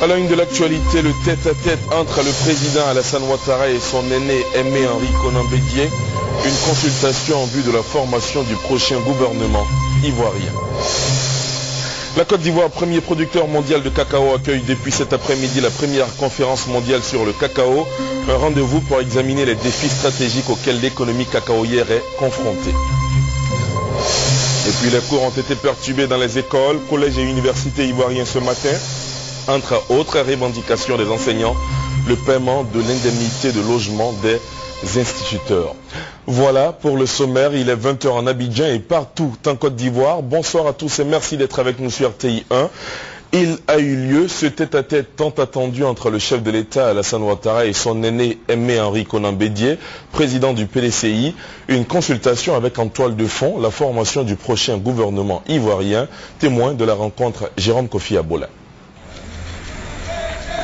À la une de l'actualité, le tête-à-tête entre le président Alassane Ouattara et son aîné Aimé Henri Konan Bédié, une consultation en vue de la formation du prochain gouvernement ivoirien. La Côte d'Ivoire, premier producteur mondial de cacao, accueille depuis cet après-midi la première conférence mondiale sur le cacao, un rendez-vous pour examiner les défis stratégiques auxquels l'économie cacaoyère est confrontée. Et puis les cours ont été perturbés dans les écoles, collèges et universités ivoiriens ce matin. Entre autres revendications des enseignants, le paiement de l'indemnité de logement des instituteurs. Voilà pour le sommaire, il est 20h en Abidjan et partout en Côte d'Ivoire. Bonsoir à tous et merci d'être avec nous sur RTI 1. Il a eu lieu ce tête-à-tête tant attendu entre le chef de l'État Alassane Ouattara et son aîné Aimé Henri Konan Bédié, président du PDCI. Une consultation avec en toile de fond la formation du prochain gouvernement ivoirien, témoin de la rencontre Jérôme Kofi Abola.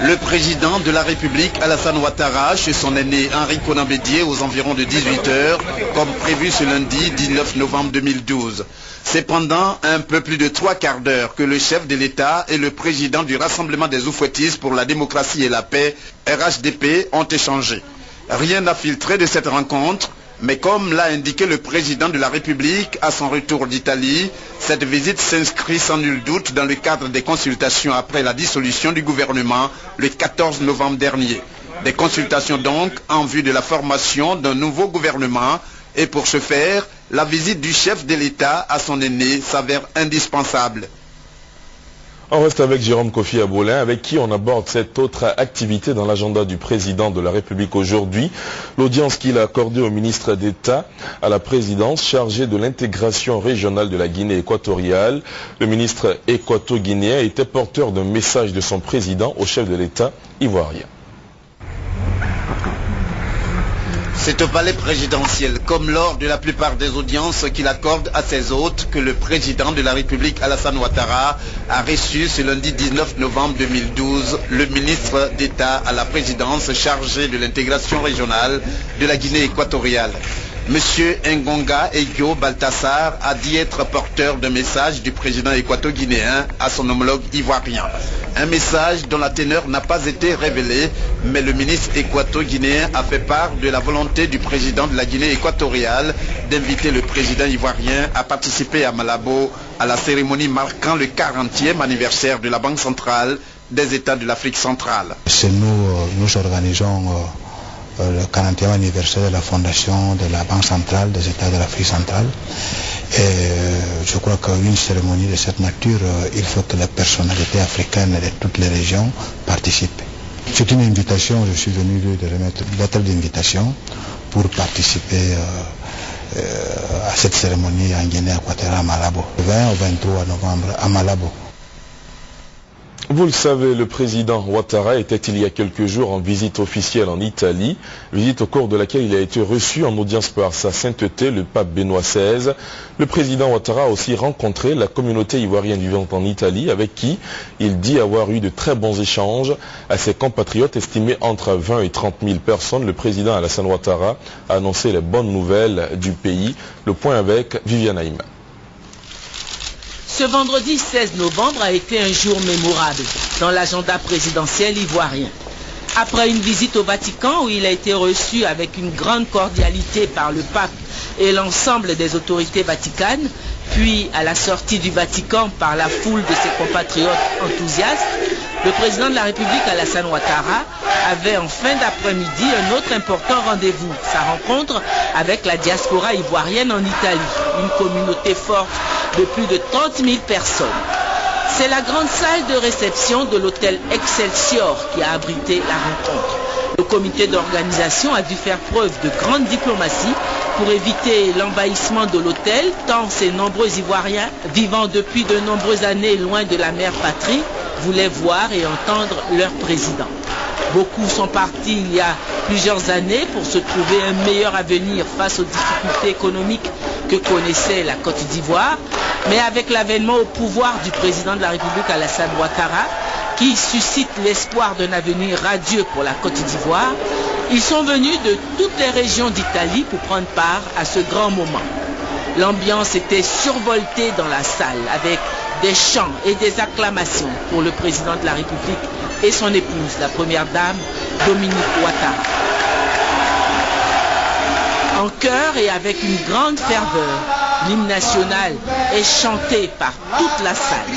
Le président de la République, Alassane Ouattara, chez son aîné Henri Konan Bédié aux environs de 18h, comme prévu ce lundi 19 novembre 2012. C'est pendant un peu plus de 3 quarts d'heure que le chef de l'État et le président du Rassemblement des Oufouettistes pour la démocratie et la paix, RHDP, ont échangé. Rien n'a filtré de cette rencontre, mais comme l'a indiqué le président de la République à son retour d'Italie, cette visite s'inscrit sans nul doute dans le cadre des consultations après la dissolution du gouvernement le 14 novembre dernier. Des consultations donc en vue de la formation d'un nouveau gouvernement et pour ce faire, la visite du chef de l'État à son aîné s'avère indispensable. On reste avec Jérôme Kofi Abola, avec qui on aborde cette autre activité dans l'agenda du président de la République aujourd'hui. L'audience qu'il a accordée au ministre d'État à la présidence chargé de l'intégration régionale de la Guinée équatoriale. Le ministre équato-guinéen était porteur d'un message de son président au chef de l'État ivoirien. C'est au palais présidentiel, comme lors de la plupart des audiences qu'il accorde à ses hôtes, que le président de la République Alassane Ouattara a reçu ce lundi 19 novembre 2012 le ministre d'État à la présidence chargé de l'intégration régionale de la Guinée équatoriale. Monsieur Ngonga Eyo Baltassar a dit être porteur d'un message du président équato-guinéen à son homologue ivoirien. Un message dont la teneur n'a pas été révélée, mais le ministre équato-guinéen a fait part de la volonté du président de la Guinée équatoriale d'inviter le président ivoirien à participer à Malabo à la cérémonie marquant le 40e anniversaire de la Banque centrale des États de l'Afrique centrale. C'est nous organisons le 40e anniversaire de la fondation de la Banque centrale des États de l'Afrique centrale. Et je crois qu'une cérémonie de cette nature, il faut que les personnalités africaines de toutes les régions participent. C'est une invitation, je suis venu de remettre une lettre d'invitation pour participer à cette cérémonie en Guinée équatoriale à Malabo, le 20 au 23 novembre à Malabo. Vous le savez, le président Ouattara était il y a quelques jours en visite officielle en Italie, visite au cours de laquelle il a été reçu en audience par sa sainteté, le pape Benoît XVI. Le président Ouattara a aussi rencontré la communauté ivoirienne vivant en Italie, avec qui il dit avoir eu de très bons échanges. À ses compatriotes estimés entre 20 et 30 000 personnes, le président Alassane Ouattara a annoncé les bonnes nouvelles du pays. Le point avec Viviane Haïma. Ce vendredi 16 novembre a été un jour mémorable dans l'agenda présidentiel ivoirien. Après une visite au Vatican où il a été reçu avec une grande cordialité par le pape et l'ensemble des autorités vaticanes, puis à la sortie du Vatican par la foule de ses compatriotes enthousiastes, le président de la République Alassane Ouattara avait en fin d'après-midi un autre important rendez-vous, sa rencontre avec la diaspora ivoirienne en Italie, une communauté forte de plus de 30 000 personnes. C'est la grande salle de réception de l'hôtel Excelsior qui a abrité la rencontre. Le comité d'organisation a dû faire preuve de grande diplomatie pour éviter l'envahissement de l'hôtel, tant ces nombreux Ivoiriens, vivant depuis de nombreuses années loin de la mère patrie, voulaient voir et entendre leur président. Beaucoup sont partis il y a plusieurs années pour se trouver un meilleur avenir face aux difficultés économiques que connaissait la Côte d'Ivoire, mais avec l'avènement au pouvoir du président de la République Alassane Ouattara, qui suscite l'espoir d'un avenir radieux pour la Côte d'Ivoire, ils sont venus de toutes les régions d'Italie pour prendre part à ce grand moment. L'ambiance était survoltée dans la salle avec des chants et des acclamations pour le président de la République et son épouse, la première dame, Dominique Ouattara. En chœur et avec une grande ferveur, l'hymne national est chanté par toute la salle.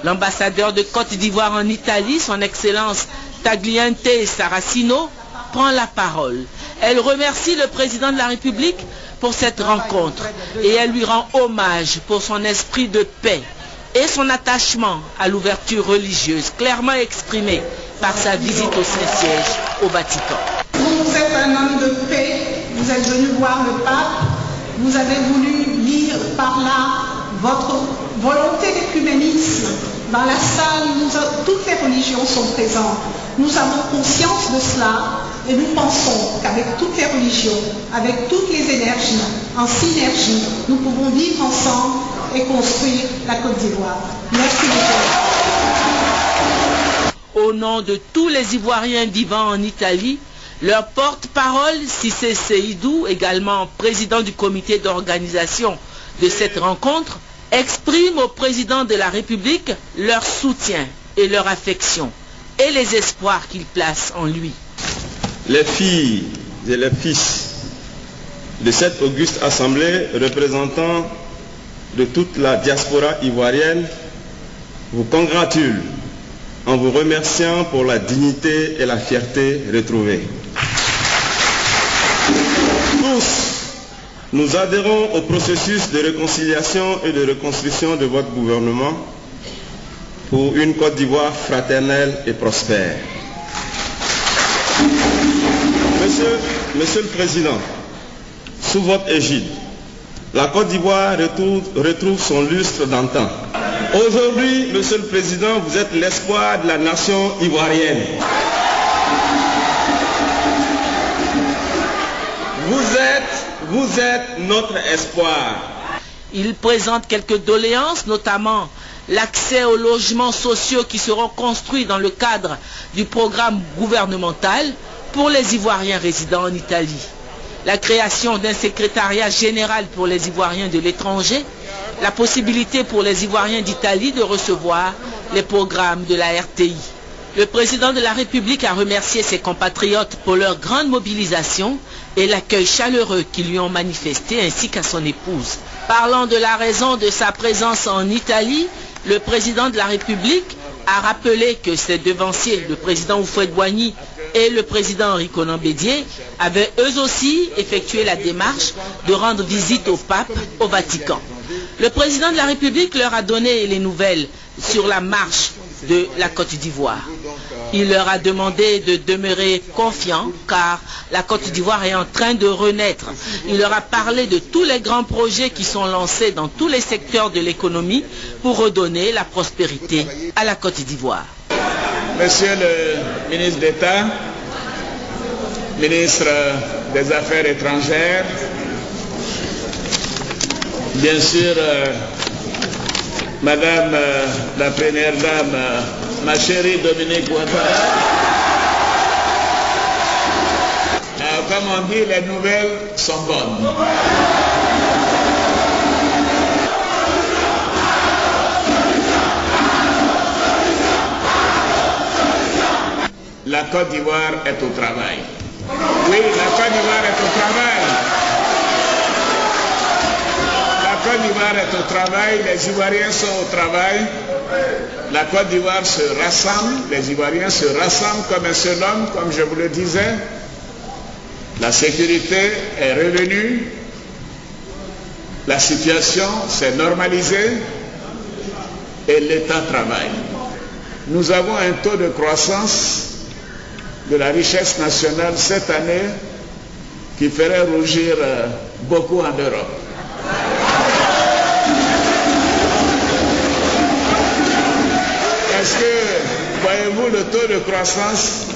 L'ambassadeur de Côte d'Ivoire en Italie, son Excellence Tagliente Saracino, prend la parole. Elle remercie le président de la République pour cette rencontre et elle lui rend hommage pour son esprit de paix et son attachement à l'ouverture religieuse clairement exprimée par sa visite au Saint-Siège au Vatican. Vous êtes un homme de paix, vous êtes venu voir le pape, vous avez voulu lire par là votre volonté d'écuménisme. Dans la salle, toutes les religions sont présentes. Nous avons conscience de cela et nous pensons qu'avec toutes les religions, avec toutes les énergies, en synergie, nous pouvons vivre ensemble et construire la Côte d'Ivoire. Merci beaucoup. Au nom de tous les Ivoiriens vivant en Italie, leur porte-parole, Cissé Seydou, également président du comité d'organisation de cette rencontre, exprime au président de la République leur soutien et leur affection et les espoirs qu'ils placent en lui. Les filles et les fils de cette auguste assemblée, représentants de toute la diaspora ivoirienne, vous congratulent en vous remerciant pour la dignité et la fierté retrouvées. Tous, nous adhérons au processus de réconciliation et de reconstruction de votre gouvernement pour une Côte d'Ivoire fraternelle et prospère. Monsieur le Président, sous votre égide, la Côte d'Ivoire retrouve son lustre d'antan. Aujourd'hui, Monsieur le Président, vous êtes l'espoir de la nation ivoirienne. Vous êtes notre espoir. Il présente quelques doléances, notamment l'accès aux logements sociaux qui seront construits dans le cadre du programme gouvernemental pour les Ivoiriens résidant en Italie, la création d'un secrétariat général pour les Ivoiriens de l'étranger, la possibilité pour les Ivoiriens d'Italie de recevoir les programmes de la RTI. Le président de la République a remercié ses compatriotes pour leur grande mobilisation et l'accueil chaleureux qu'ils lui ont manifesté, ainsi qu'à son épouse. Parlant de la raison de sa présence en Italie, le président de la République a rappelé que ses devanciers, le président Houphouët-Boigny et le président Henri Konan Bédié, avaient eux aussi effectué la démarche de rendre visite au pape au Vatican. Le président de la République leur a donné les nouvelles sur la marche de la Côte d'Ivoire. Il leur a demandé de demeurer confiants car la Côte d'Ivoire est en train de renaître. Il leur a parlé de tous les grands projets qui sont lancés dans tous les secteurs de l'économie pour redonner la prospérité à la Côte d'Ivoire. Monsieur le ministre d'État, ministre des Affaires étrangères, bien sûr, Madame la Première Dame, ma chérie Dominique Ouattara. Comme on dit, les nouvelles sont bonnes. La Côte d'Ivoire est au travail. Oui, la Côte d'Ivoire est au travail. La Côte d'Ivoire est au travail, les Ivoiriens sont au travail. La Côte d'Ivoire se rassemble, les Ivoiriens se rassemblent comme un seul homme, comme je vous le disais. La sécurité est revenue, la situation s'est normalisée et l'État travaille. Nous avons un taux de croissance de la richesse nationale cette année qui ferait rougir beaucoup en Europe. Est-ce que, voyez-vous, le taux de croissance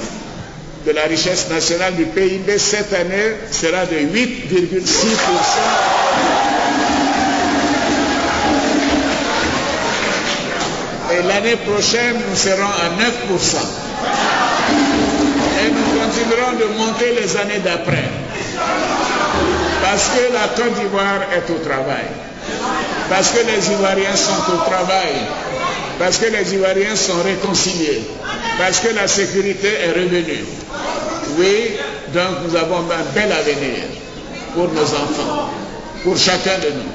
de la richesse nationale du PIB cette année sera de 8,6%. Et l'année prochaine, nous serons à 9%. Et nous continuerons de monter les années d'après. Parce que la Côte d'Ivoire est au travail. Parce que les Ivoiriens sont au travail. Parce que les Ivoiriens sont réconciliés. Parce que la sécurité est revenue. Oui, donc nous avons un bel avenir pour nos enfants, pour chacun de nous.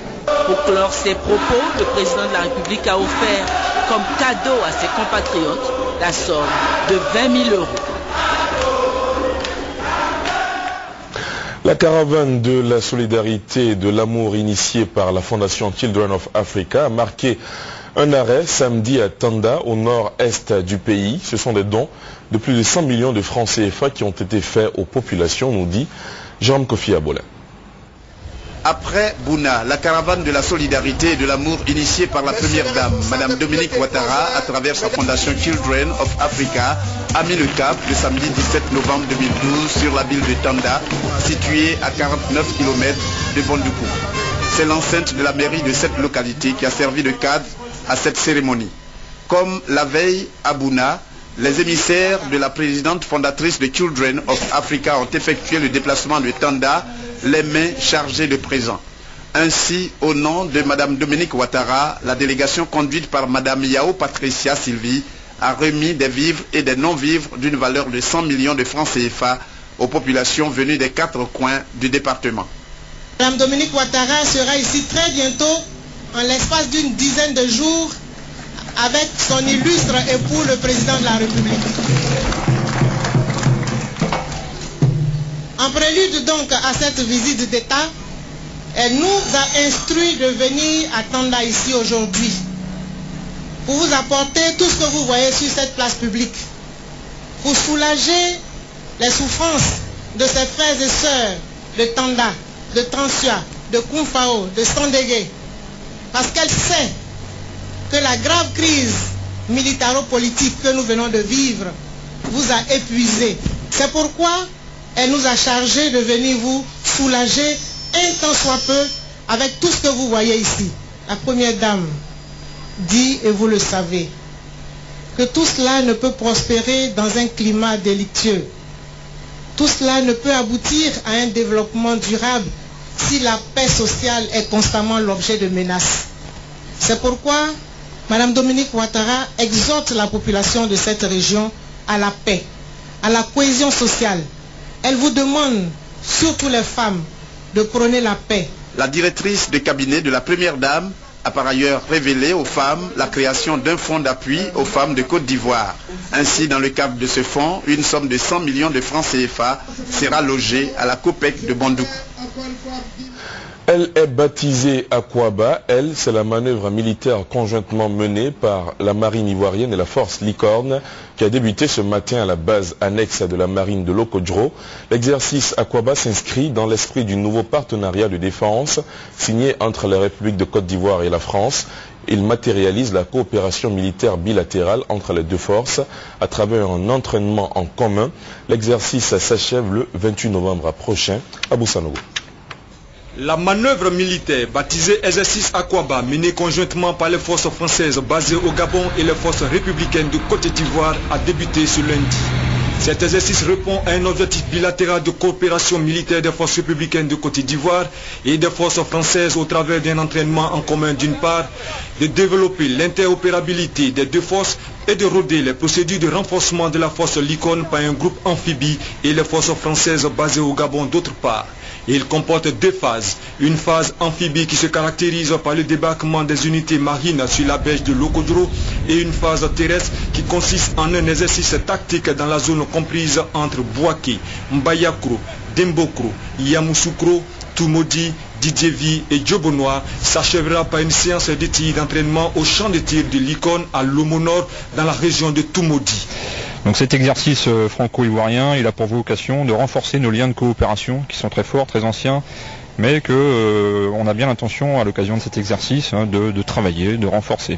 Pour clore ses propos, le président de la République a offert comme cadeau à ses compatriotes la somme de 20 000 €. La caravane de la solidarité et de l'amour initiée par la Fondation Children of Africa a marqué un arrêt samedi à Tanda, au nord-est du pays. Ce sont des dons de plus de 100 millions de francs CFA qui ont été faits aux populations, nous dit Jean Kofi Abola. Après Bouna, la caravane de la solidarité et de l'amour initiée par la première dame, Madame Dominique Ouattara, à travers sa fondation Children of Africa, a mis le cap le samedi 17 novembre 2012 sur la ville de Tanda, située à 49 km de Bondoukou. C'est l'enceinte de la mairie de cette localité qui a servi de cadre à cette cérémonie. Comme la veille à Bouna, les émissaires de la présidente fondatrice de Children of Africa ont effectué le déplacement de Tanda, les mains chargées de présents. Ainsi, au nom de Madame Dominique Ouattara, la délégation conduite par Madame Yao Patricia Sylvie a remis des vivres et des non-vivres d'une valeur de 100 millions de francs CFA aux populations venues des 4 coins du département. Madame Dominique Ouattara sera ici très bientôt, en l'espace d'une dizaine de jours, avec son illustre époux, le président de la République. En prélude donc à cette visite d'État, elle nous a instruit de venir à Tanda ici aujourd'hui pour vous apporter tout ce que vous voyez sur cette place publique, pour soulager les souffrances de ses frères et sœurs de Tanda, de Transua, de Koumfao, de Sandégué, parce qu'elle sait que la grave crise militaro-politique que nous venons de vivre vous a épuisé. C'est pourquoi elle nous a chargé de venir vous soulager un tant soit peu avec tout ce que vous voyez ici. La première dame dit, et vous le savez, que tout cela ne peut prospérer dans un climat délictueux. Tout cela ne peut aboutir à un développement durable si la paix sociale est constamment l'objet de menaces. C'est pourquoi Madame Dominique Ouattara exhorte la population de cette région à la paix, à la cohésion sociale. Elle vous demande, surtout les femmes, de prôner la paix. La directrice de cabinet de la première dame a par ailleurs révélé aux femmes la création d'un fonds d'appui aux femmes de Côte d'Ivoire. Ainsi, dans le cadre de ce fonds, une somme de 100 millions de francs CFA sera logée à la COPEC de Bondoukou. Elle est baptisée Akwaba. Elle, c'est la manœuvre militaire conjointement menée par la marine ivoirienne et la force Licorne qui a débuté ce matin à la base annexe de la marine de Lokodjro. L'exercice Akwaba s'inscrit dans l'esprit du nouveau partenariat de défense signé entre la République de Côte d'Ivoire et la France. Il matérialise la coopération militaire bilatérale entre les deux forces à travers un entraînement en commun. L'exercice s'achève le 28 novembre prochain à Boussanogo. La manœuvre militaire baptisée Exercice Akwaba, menée conjointement par les forces françaises basées au Gabon et les forces républicaines de Côte d'Ivoire, a débuté ce lundi. Cet exercice répond à un objectif bilatéral de coopération militaire des forces républicaines de Côte d'Ivoire et des forces françaises au travers d'un entraînement en commun d'une part, de développer l'interopérabilité des deux forces et de roder les procédures de renforcement de la force Licorne par un groupe amphibie et les forces françaises basées au Gabon d'autre part. Il comporte deux phases. Une phase amphibie qui se caractérise par le débarquement des unités marines sur la berge de Lokodjro et une phase terrestre qui consiste en un exercice tactique dans la zone comprise entre Bouaké, Mbayakro, Dembokro, Yamoussoukro, Toumodi, Didjevi et Djobonois s'achèvera par une séance de tir d'entraînement au champ de tir de Licorne à Lomonor dans la région de Toumodi. Donc cet exercice franco-ivoirien, il a pour vocation de renforcer nos liens de coopération qui sont très forts, très anciens, mais qu'on a bien l'intention à l'occasion de cet exercice de travailler, de renforcer.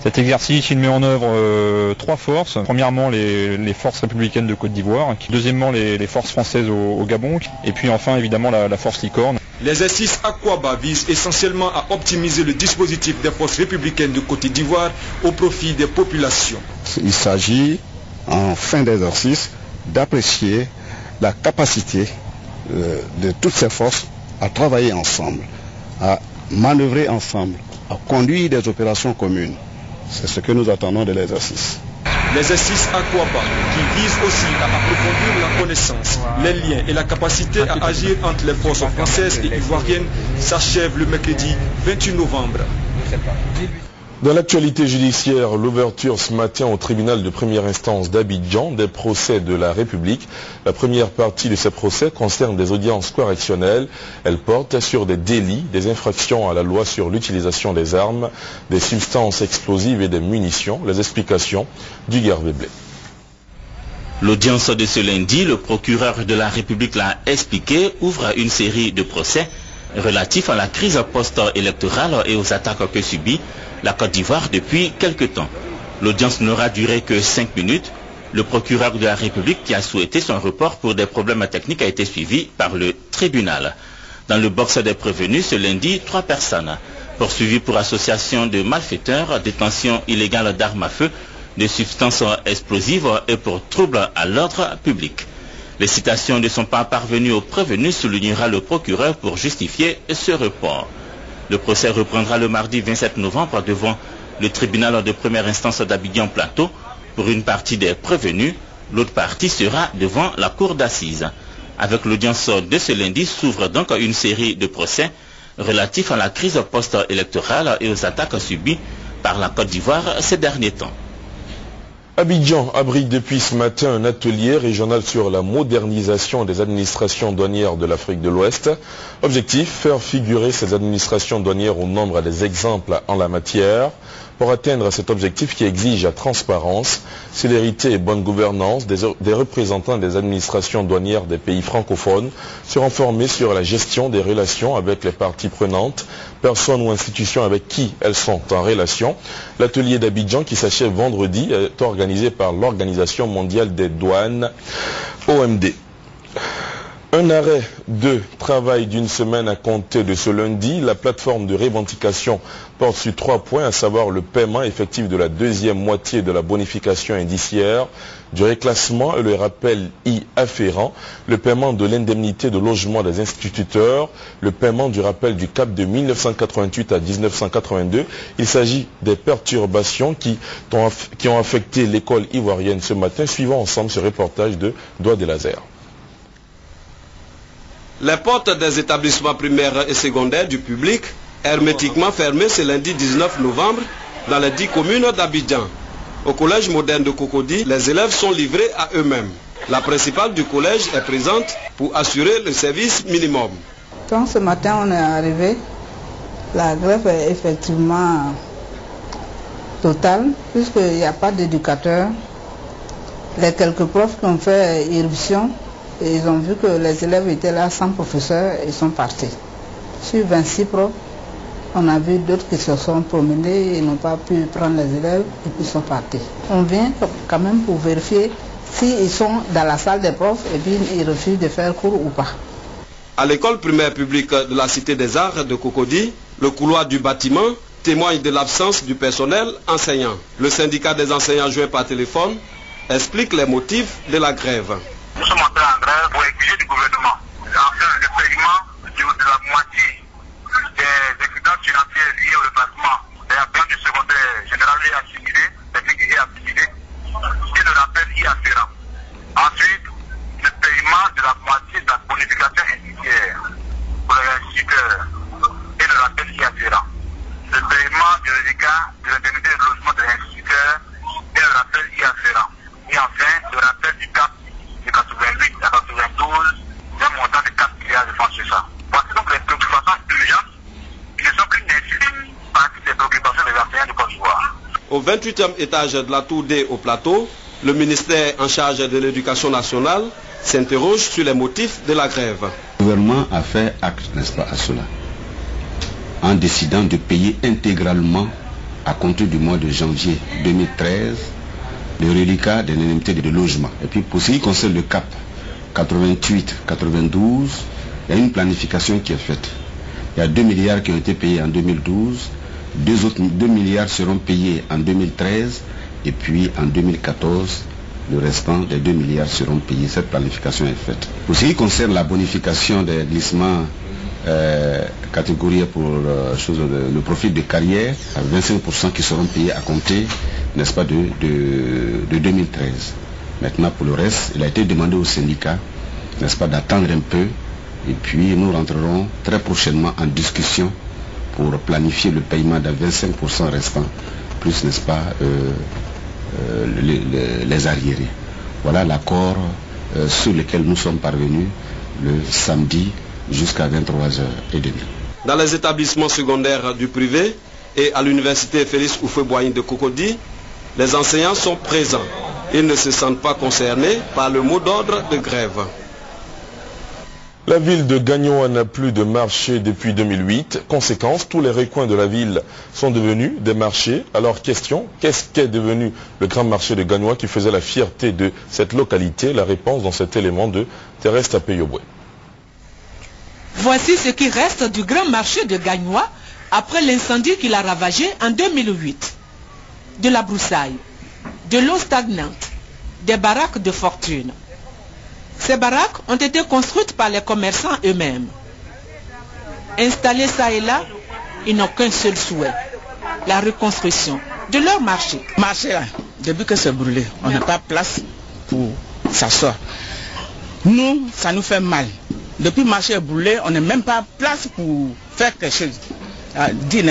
Cet exercice, il met en œuvre trois forces. Premièrement, les forces républicaines de Côte d'Ivoire, deuxièmement, les forces françaises au Gabon, et puis enfin, évidemment, la force Licorne. L'exercice Akwaba vise essentiellement à optimiser le dispositif des forces républicaines de Côte d'Ivoire au profit des populations. Il s'agit, en fin d'exercice, d'apprécier la capacité de toutes ces forces à travailler ensemble, à manœuvrer ensemble, à conduire des opérations communes. C'est ce que nous attendons de l'exercice. L'exercice Aquaba, qui vise aussi à approfondir la connaissance, les liens et la capacité à agir entre les forces françaises et ivoiriennes, s'achève le mercredi 28 novembre. Dans l'actualité judiciaire, l'ouverture ce matin au tribunal de première instance d'Abidjan des procès de la République. La première partie de ces procès concerne des audiences correctionnelles. Elle porte sur des délits, des infractions à la loi sur l'utilisation des armes, des substances explosives et des munitions. Les explications du Garvé Blé. L'audience de ce lundi, le procureur de la République l'a expliqué, ouvre une série de procès relatifs à la crise post-électorale et aux attaques que subit la Côte d'Ivoire depuis quelque temps. L'audience n'aura duré que 5 minutes. Le procureur de la République, qui a souhaité son report pour des problèmes techniques, a été suivi par le tribunal. Dans le box des prévenus, ce lundi, 3 personnes poursuivies pour association de malfaiteurs, détention illégale d'armes à feu, de substances explosives et pour troubles à l'ordre public. Les citations ne sont pas parvenues aux prévenus, soulignera le procureur pour justifier ce report. Le procès reprendra le mardi 27 novembre devant le tribunal de première instance d'Abidjan Plateau pour une partie des prévenus. L'autre partie sera devant la cour d'assises. Avec l'audience de ce lundi s'ouvre donc une série de procès relatifs à la crise post-électorale et aux attaques subies par la Côte d'Ivoire ces derniers temps. Abidjan abrite depuis ce matin un atelier régional sur la modernisation des administrations douanières de l'Afrique de l'Ouest. Objectif, faire figurer ces administrations douanières au nombre des exemples en la matière. Pour atteindre cet objectif qui exige la transparence, célérité et bonne gouvernance, des représentants des administrations douanières des pays francophones seront formés sur la gestion des relations avec les parties prenantes, personnes ou institutions avec qui elles sont en relation. L'atelier d'Abidjan qui s'achève vendredi est organisé par l'Organisation mondiale des douanes, OMD. Un arrêt de travail d'une semaine à compter de ce lundi. La plateforme de revendication porte sur 3 points, à savoir le paiement effectif de la deuxième moitié de la bonification indiciaire, du reclassement et le rappel y afférent, le paiement de l'indemnité de logement des instituteurs, le paiement du rappel du cap de 1988 à 1982. Il s'agit des perturbations qui ont affecté l'école ivoirienne ce matin. Suivons ensemble ce reportage de Doigt de Laser. Les portes des établissements primaires et secondaires du public hermétiquement fermées ce lundi 19 novembre dans les 10 communes d'Abidjan. Au collège moderne de Cocody, les élèves sont livrés à eux-mêmes. La principale du collège est présente pour assurer le service minimum. Donc ce matin on est arrivé, la grève est effectivement totale puisqu'il n'y a pas d'éducateurs. Les quelques profs qui ont fait irruption, et ils ont vu que les élèves étaient là sans professeur et ils sont partis. Sur 26 profs, on a vu d'autres qui se sont promenés et n'ont pas pu prendre les élèves et puis sont partis. On vient quand même pour vérifier s'ils sont dans la salle des profs et puis ils refusent de faire cours ou pas. À l'école primaire publique de la Cité des Arts de Cocody, le couloir du bâtiment témoigne de l'absence du personnel enseignant. Le syndicat des enseignants joint par téléphone explique les motifs de la grève. Nous sommes entrés en grève pour exiger du gouvernement le paiement de la moitié des déficits financiers liés au déplacement des appels du secondaire général et assimilé, technique et assimilé, et le rappel y afférent. Ensuite, le paiement de la moitié de la bonification indiciaire pour les instituteurs et le rappel y afférent. Le paiement du reliquat de l'indemnité de logement des instituteurs et le rappel y afférent. Et enfin, le rappel du cap de 88 à 92, d'un montant de 4 milliards de francs CFA. Voici donc les préoccupations urgentes qui ne sont qu'une infime partie des préoccupations des enseignants de Côte d'Ivoire. Au 28e étage de la tour D au plateau, le ministère en charge de l'éducation nationale s'interroge sur les motifs de la grève. Le gouvernement a fait acte, n'est-ce pas, à cela, en décidant de payer intégralement à compter du mois de janvier 2013 le reliquat de l'indemnité de logement. Et puis pour ce qui concerne le cap 88-92, il y a une planification qui est faite. Il y a 2 milliards qui ont été payés en 2012, 2 milliards seront payés en 2013 et puis en 2014 le restant des 2 milliards seront payés. Cette planification est faite. Pour ce qui concerne la bonification des glissements catégorie pour le profil de carrière, 25% qui seront payés à compter, n'est-ce pas, de 2013. Maintenant, pour le reste, il a été demandé aux syndicats, n'est-ce pas, d'attendre un peu, et puis nous rentrerons très prochainement en discussion pour planifier le paiement des 25% restants, plus, n'est-ce pas, les arriérés. Voilà l'accord sur lequel nous sommes parvenus le samedi jusqu'à 23h30. Dans les établissements secondaires du privé et à l'université Félix Houphouët-Boigny de Cocody, les enseignants sont présents. Ils ne se sentent pas concernés par le mot d'ordre de grève. La ville de Gagnoa n'a plus de marché depuis 2008. Conséquence, tous les recoins de la ville sont devenus des marchés. Alors question, qu'est-ce qu'est devenu le grand marché de Gagnoa qui faisait la fierté de cette localité? La réponse dans cet élément de Thérèse Tapé-Yoboué. Voici ce qui reste du grand marché de Gagnoa après l'incendie qu'il a ravagé en 2008. De la broussaille, de l'eau stagnante, des baraques de fortune. Ces baraques ont été construites par les commerçants eux-mêmes. Installés ça et là, ils n'ont qu'un seul souhait, la reconstruction de leur marché. Marché là, depuis que c'est brûlé, on n'a pas place pour s'asseoir. Nous, ça nous fait mal. Depuis le marché est brûlé, on n'a même pas place pour faire quelque chose. Dire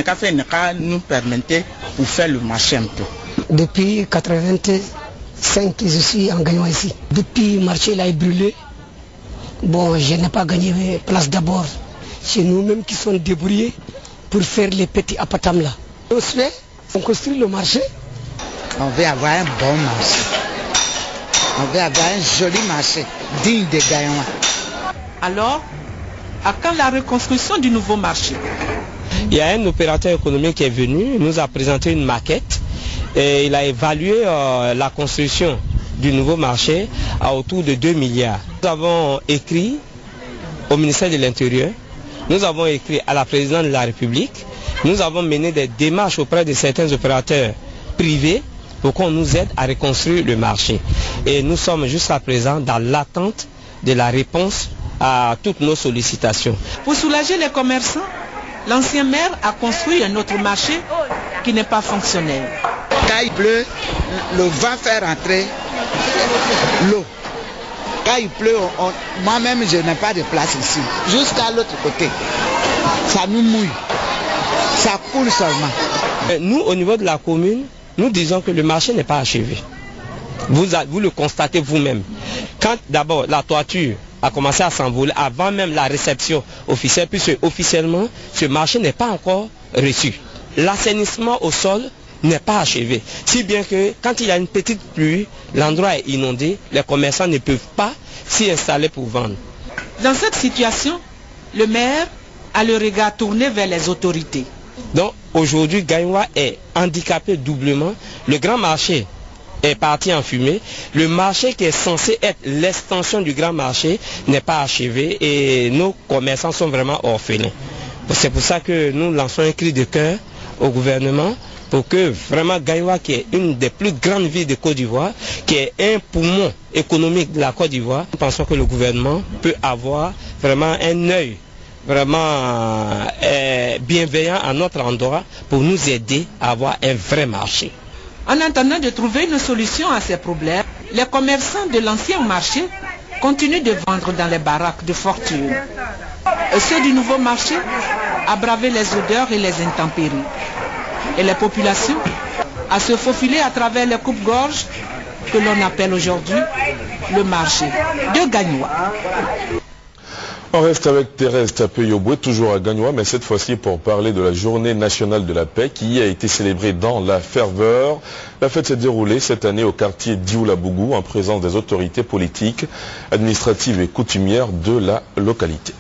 nous permettait pour faire le marché un peu. Depuis 1985, je suis en Gagnoa ici. Depuis le marché là est brûlé, bon, je n'ai pas gagné place d'abord. C'est nous-mêmes qui sommes débrouillés pour faire les petits appartements là. On construit le marché. On veut avoir un bon marché. On veut avoir un joli marché, digne de Gagnoa. Alors, à quand la reconstruction du nouveau marché? Il y a un opérateur économique qui est venu, il nous a présenté une maquette et il a évalué la construction du nouveau marché à autour de 2 milliards. Nous avons écrit au ministère de l'Intérieur, nous avons écrit à la présidente de la République, nous avons mené des démarches auprès de certains opérateurs privés pour qu'on nous aide à reconstruire le marché. Et nous sommes jusqu'à présent dans l'attente de la réponse à toutes nos sollicitations. Pour soulager les commerçants, l'ancien maire a construit un autre marché qui n'est pas fonctionnel. Quand il pleut, le vent fait rentrer l'eau. Quand il pleut, moi-même je n'ai pas de place ici. Jusqu'à l'autre côté, ça nous mouille. Ça coule seulement. Nous, au niveau de la commune, nous disons que le marché n'est pas achevé. Vous le constatez vous-même. Quand d'abord la toiture a commencé à s'envoler avant même la réception officielle, puisque officiellement ce marché n'est pas encore reçu. L'assainissement au sol n'est pas achevé. Si bien que quand il y a une petite pluie, l'endroit est inondé, les commerçants ne peuvent pas s'y installer pour vendre. Dans cette situation, le maire a le regard tourné vers les autorités. Donc aujourd'hui, Gagnoa est handicapé doublement. Le grand marché est parti en fumée. Le marché qui est censé être l'extension du grand marché n'est pas achevé et nos commerçants sont vraiment orphelins. C'est pour ça que nous lançons un cri de cœur au gouvernement pour que vraiment Gagnoa, qui est une des plus grandes villes de Côte d'Ivoire, qui est un poumon économique de la Côte d'Ivoire, nous pensons que le gouvernement peut avoir vraiment un œil vraiment bienveillant à notre endroit pour nous aider à avoir un vrai marché. En attendant de trouver une solution à ces problèmes, les commerçants de l'ancien marché continuent de vendre dans les baraques de fortune. Et ceux du nouveau marché à braver les odeurs et les intempéries. Et les populations à se faufiler à travers les coupes-gorges que l'on appelle aujourd'hui le marché de Gagnoa. On reste avec Thérèse Tapé-Yoboué, toujours à Gagnoa, mais cette fois-ci pour parler de la journée nationale de la paix qui a été célébrée dans la ferveur. La fête s'est déroulée cette année au quartier Dioulabougou en présence des autorités politiques, administratives et coutumières de la localité.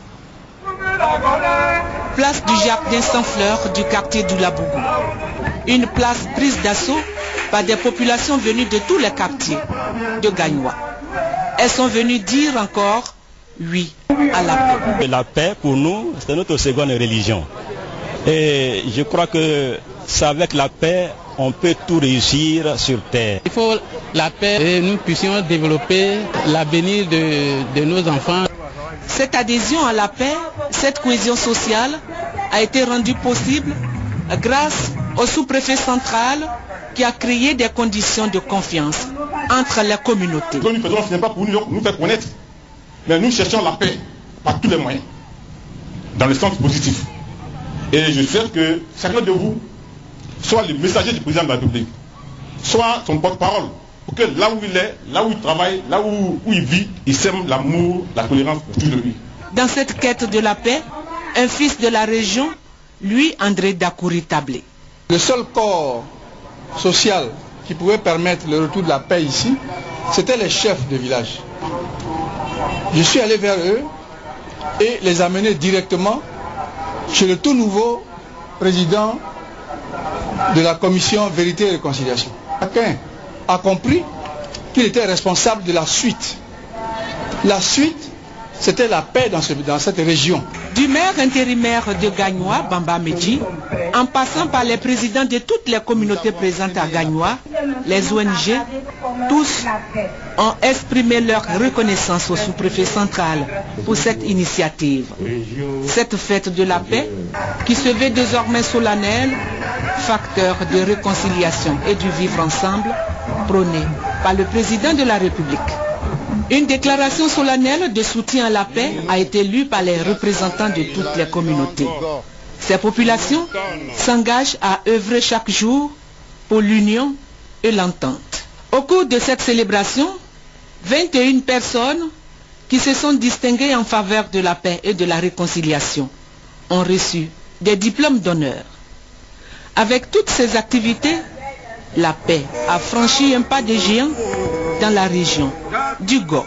Place du Jardin sans fleurs du quartier Dioulabougou. Une place prise d'assaut par des populations venues de tous les quartiers de Gagnoa. Elles sont venues dire encore oui à la paix. La paix, pour nous, c'est notre seconde religion. Et je crois que c'est avec la paix on peut tout réussir sur terre. Il faut la paix et nous puissions développer l'avenir de nos enfants. Cette adhésion à la paix, cette cohésion sociale a été rendue possible grâce au sous-préfet central qui a créé des conditions de confiance entre les communautés. Ce que nous faisons, ce n'est pas pour nous faire connaître, mais nous cherchons la paix par tous les moyens, dans le sens positif. Et je souhaite que chacun de vous soit le messager du président de la République, soit son porte-parole, pour que là où il est, là où il travaille, là où il vit, il sème l'amour, la tolérance autour de lui. Dans cette quête de la paix, un fils de la région, lui, André Dakouri Tablé. Le seul corps social qui pouvait permettre le retour de la paix ici, c'était les chefs de village. Je suis allé vers eux et les amener directement chez le tout nouveau président de la commission Vérité et Réconciliation. Chacun a compris qu'il était responsable de la suite. La suite, c'était la paix dans cette région. Du maire intérimaire de Gagnoa, Bamba Medji, en passant par les présidents de toutes les communautés présentes à Gagnoa, les ONG, tous ont exprimé leur reconnaissance au sous-préfet central pour cette initiative. Cette fête de la paix, qui se veut désormais solennelle, facteur de réconciliation et du vivre ensemble, prôné par le président de la République. Une déclaration solennelle de soutien à la paix a été lue par les représentants de toutes les communautés. Ces populations s'engagent à œuvrer chaque jour pour l'union et l'entente. Au cours de cette célébration, 21 personnes qui se sont distinguées en faveur de la paix et de la réconciliation ont reçu des diplômes d'honneur. Avec toutes ces activités, la paix a franchi un pas de géant dans la région du Go.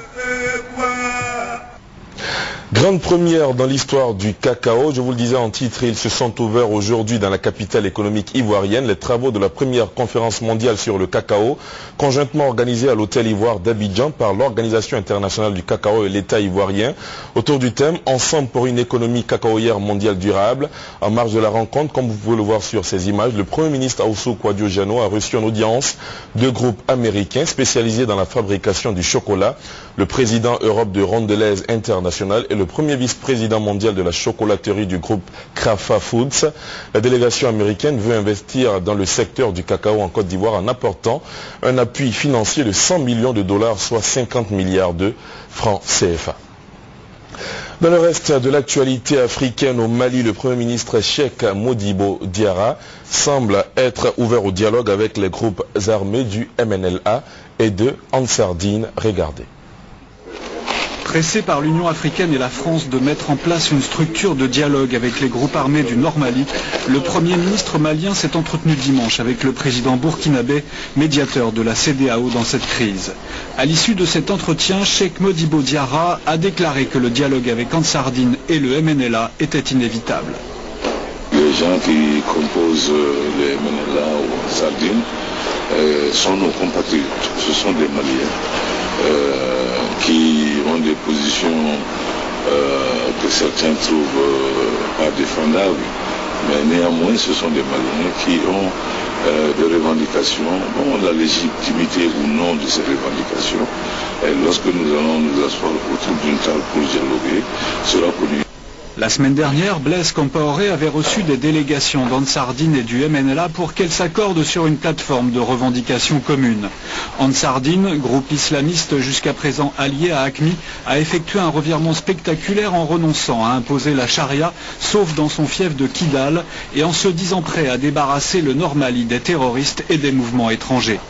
Grande première dans l'histoire du cacao, je vous le disais en titre, ils se sont ouverts aujourd'hui dans la capitale économique ivoirienne les travaux de la première conférence mondiale sur le cacao, conjointement organisée à l'hôtel Ivoire d'Abidjan par l'Organisation internationale du cacao et l'État ivoirien, autour du thème « Ensemble pour une économie cacaoyère mondiale durable ». En marge de la rencontre, comme vous pouvez le voir sur ces images, le Premier ministre Aoussou Kouadio-Jano a reçu en audience deux groupes américains spécialisés dans la fabrication du chocolat, le président Europe de Rondelaise International et le premier vice-président mondial de la chocolaterie du groupe Krafa Foods. La délégation américaine veut investir dans le secteur du cacao en Côte d'Ivoire en apportant un appui financier de 100 millions de dollars, soit 50 milliards de francs CFA. Dans le reste de l'actualité africaine, au Mali, le Premier ministre Cheikh Modibo Diarra semble être ouvert au dialogue avec les groupes armés du MNLA et de Ansar Dine. Regardez. Pressé par l'Union africaine et la France de mettre en place une structure de dialogue avec les groupes armés du Nord Mali, le Premier ministre malien s'est entretenu dimanche avec le président burkinabé, médiateur de la CEDEAO dans cette crise. À l'issue de cet entretien, Cheikh Modibo Diarra a déclaré que le dialogue avec Ansar Dine et le MNLA était inévitable. Les gens qui composent le MNLA ou Ansar Dine sont nos compatriotes, ce sont des Maliens. Qui ont des positions que certains trouvent pas défendables, mais néanmoins ce sont des Maliens qui ont des revendications, bon, la légitimité ou non de ces revendications. Et lorsque nous allons nous asseoir autour d'une table pour dialoguer, sera connu. La semaine dernière, Blaise Compaoré avait reçu des délégations d'Ansar Dine et du MNLA pour qu'elles s'accordent sur une plateforme de revendication commune. Ansar Dine, groupe islamiste jusqu'à présent allié à AQMI, a effectué un revirement spectaculaire en renonçant à imposer la charia, sauf dans son fief de Kidal, et en se disant prêt à débarrasser le Nord Mali des terroristes et des mouvements étrangers.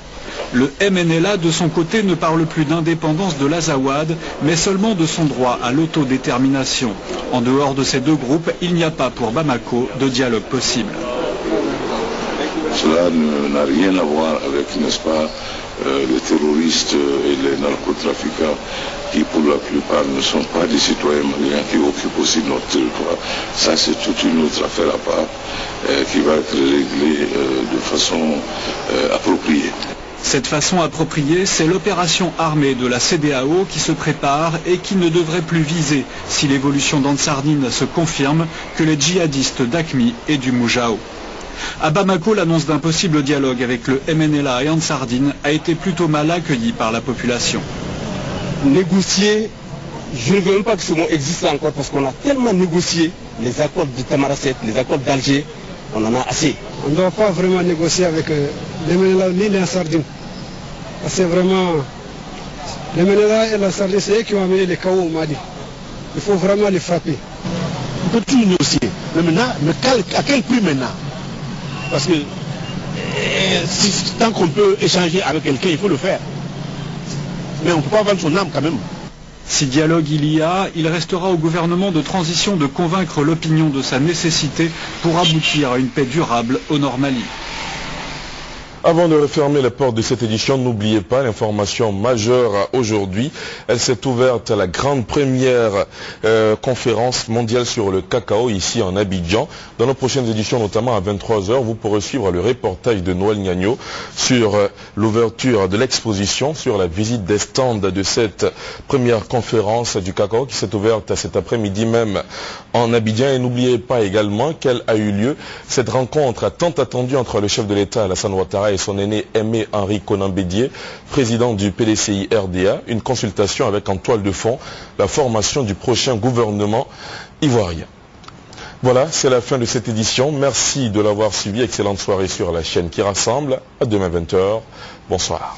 Le MNLA, de son côté, ne parle plus d'indépendance de l'Azawad, mais seulement de son droit à l'autodétermination. En dehors de ces deux groupes, il n'y a pas pour Bamako de dialogue possible. Cela n'a rien à voir avec, n'est-ce pas, les terroristes et les narcotrafiquants qui, pour la plupart, ne sont pas des citoyens maliens qui occupent aussi notre territoire. Ça, c'est toute une autre affaire à part qui va être réglée de façon appropriée. Cette façon appropriée, c'est l'opération armée de la CEDEAO qui se prépare et qui ne devrait plus viser, si l'évolution d'Ansar Dine se confirme, que les djihadistes d'AQMI et du Moujao. À Bamako, l'annonce d'un possible dialogue avec le MNLA et Ansardine a été plutôt mal accueillie par la population. Négocier, je ne veux même pas que ce mot existe encore parce qu'on a tellement négocié les accords de Tamaracet, les accords d'Alger, on en a assez. On ne doit pas vraiment négocier avec les MNLA ni les Ansardine. C'est vraiment les MNLA et la Sardine, c'est eux qui ont amené les chaos au Mali. Il faut vraiment les frapper. On peut tout négocier. Mais maintenant, à quel prix maintenant? Parce que tant qu'on peut échanger avec quelqu'un, il faut le faire. Mais on ne peut pas vendre son âme quand même. Si dialogue il y a, il restera au gouvernement de transition de convaincre l'opinion de sa nécessité pour aboutir à une paix durable au Nord Mali. Avant de refermer les portes de cette édition, n'oubliez pas l'information majeure aujourd'hui. Elle s'est ouverte à la grande première conférence mondiale sur le cacao ici en Abidjan. Dans nos prochaines éditions, notamment à 23h, vous pourrez suivre le reportage de Noël Gnagno sur l'ouverture de l'exposition, sur la visite des stands de cette première conférence du cacao qui s'est ouverte cet après-midi même en Abidjan. Et n'oubliez pas également qu'elle a eu lieu, cette rencontre tant attendue entre le chef de l'État, Alassane Ouattara, et son aîné Aimé Henri Konan Bédié, président du PDCI RDA, une consultation avec en toile de fond la formation du prochain gouvernement ivoirien. Voilà, c'est la fin de cette édition. Merci de l'avoir suivi. Excellente soirée sur la chaîne qui rassemble. À demain 20h. Bonsoir.